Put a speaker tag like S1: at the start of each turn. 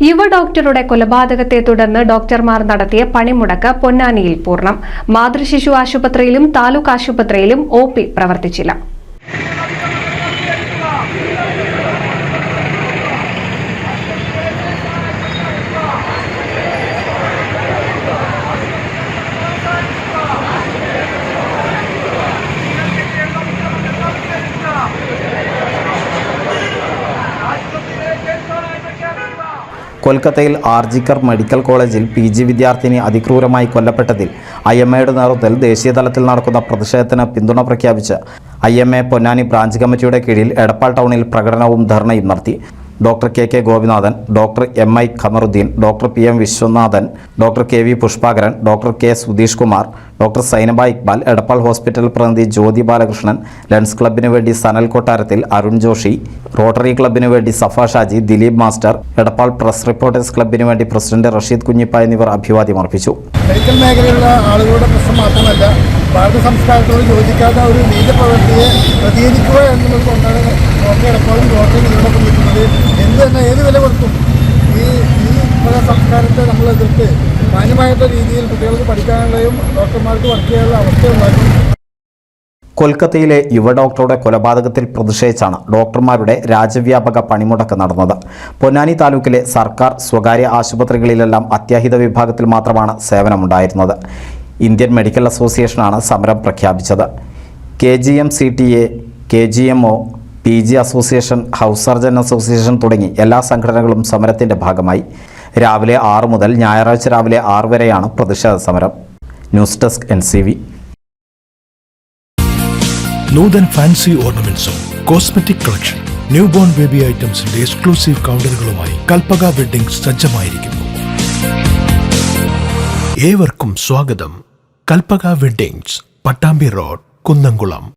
S1: യുവ ഡോക്ടറുടെ കൊലപാതകത്തെ തുടർന്ന് ഡോക്ടർമാർ നടത്തിയ പണിമുടക്ക് പൊന്നാനിയിൽ പൂർണ്ണം. മാതൃശിശു ആശുപത്രിയിലും താലൂക്ക് ആശുപത്രിയിലും OP പ്രവർത്തിച്ചില്ല.
S2: കൊൽക്കത്തയിൽ ആർജിക്കർ മെഡിക്കൽ കോളേജിൽ PG വിദ്യാർത്ഥിനി അതിക്രൂരമായി കൊല്ലപ്പെട്ടതിൽ IMAയുടെ നേതൃത്വത്തിൽ ദേശീയതലത്തിൽ നടക്കുന്ന പ്രതിഷേധത്തിന് പിന്തുണ പ്രഖ്യാപിച്ച് IMA പൊന്നാനി ബ്രാഞ്ച് കമ്മിറ്റിയുടെ കീഴിൽ എടപ്പാൾ ടൗണിൽ പ്രകടനവും ധർണയും നടത്തി. Doctor KK Gopinathan, doctor MI Khamaruddin, doctor PM Viswanathan, doctor KV Pushpakaran, doctor K Sudheesh Kumar, doctor Zainaba Iqbal, Edappal hospital പ്രതിനിധി ജ്യോതി ബാലകൃഷ്ണൻ, ലയൺസ് ക്ലബിന് വേണ്ടി സനൽ കൊട്ടാരത്തിൽ, അരുൺ ജോഷി, റോട്ടറി ക്ലബിന് വേണ്ടി Safa Shaji, Dileep master, Edappal press reporters ക്ലബിന് വേണ്ടി പ്രസിഡന്റ് റഷീദ് കുഞ്ഞിപ്പ എന്നിവർ അഭിവാദ്യം അർപ്പിച്ചു.
S3: മെഡിക്കൽ മേഖലയിലുള്ള ആളുകളുടെ പ്രശ്നം മാത്രമല്ല, ഭാരത സംസ്കാരത്തോട് യോജിക്കാത്ത ഒരു നീതിപ്രവൃത്തിയെ പ്രതികരിക്കുക എന്നുള്ളത് കൊണ്ടാണ് എടപ്പാളും റോട്ടറിയും ഇതിനോടൊപ്പം നിൽക്കുന്നത്. എന്ത് തന്നെ ഏത് വില കൊടുക്കും ഈ സംസ്കാരത്തെ നമ്മൾ എതിർത്ത് മാന്യമായിട്ടുള്ള രീതിയിൽ കുട്ടികൾക്ക് പഠിക്കാനുള്ളതും ഡോക്ടർമാർക്ക് വർക്ക് ചെയ്യാനുള്ള അവസ്ഥയുണ്ടാക്കും.
S2: കൊൽക്കത്തയിലെ യുവ ഡോക്ടറുടെ കൊലപാതകത്തിൽ പ്രതിഷേധിച്ചാണ് ഡോക്ടർമാരുടെ രാജ്യവ്യാപക പണിമുടക്ക് നടന്നത്. പൊന്നാനി താലൂക്കിലെ സർക്കാർ സ്വകാര്യ ആശുപത്രികളിലെല്ലാം അത്യാഹിത വിഭാഗത്തിൽ മാത്രമാണ് സേവനമുണ്ടായിരുന്നത്. ഇന്ത്യൻ മെഡിക്കൽ അസോസിയേഷനാണ് സമരം പ്രഖ്യാപിച്ചത്. KGM-CTA, KGMO, PG association, house surgeon association തുടങ്ങി എല്ലാ സംഘടനകളും സമരത്തിൻ്റെ ഭാഗമായി. രാവിലെ 6 മുതൽ ഞായറാഴ്ച രാവിലെ 6 വരെയാണ് പ്രതിഷേധ സമരം. News desk NCV.
S4: Noothan fancy ഓർണമെന്റ്സും cosmetic collection, new born baby ഐറ്റംസിന്റെ എക്സ്ക്ലൂസീവ് കൗണ്ടറുകളുമായി കൽപ്പക വെഡ്ഡിംഗ്സ് സജ്ജമായിരിക്കുന്നു. ഏവർക്കും സ്വാഗതം. Kalpaka weddings, Pattambi road, Kunnamkulam.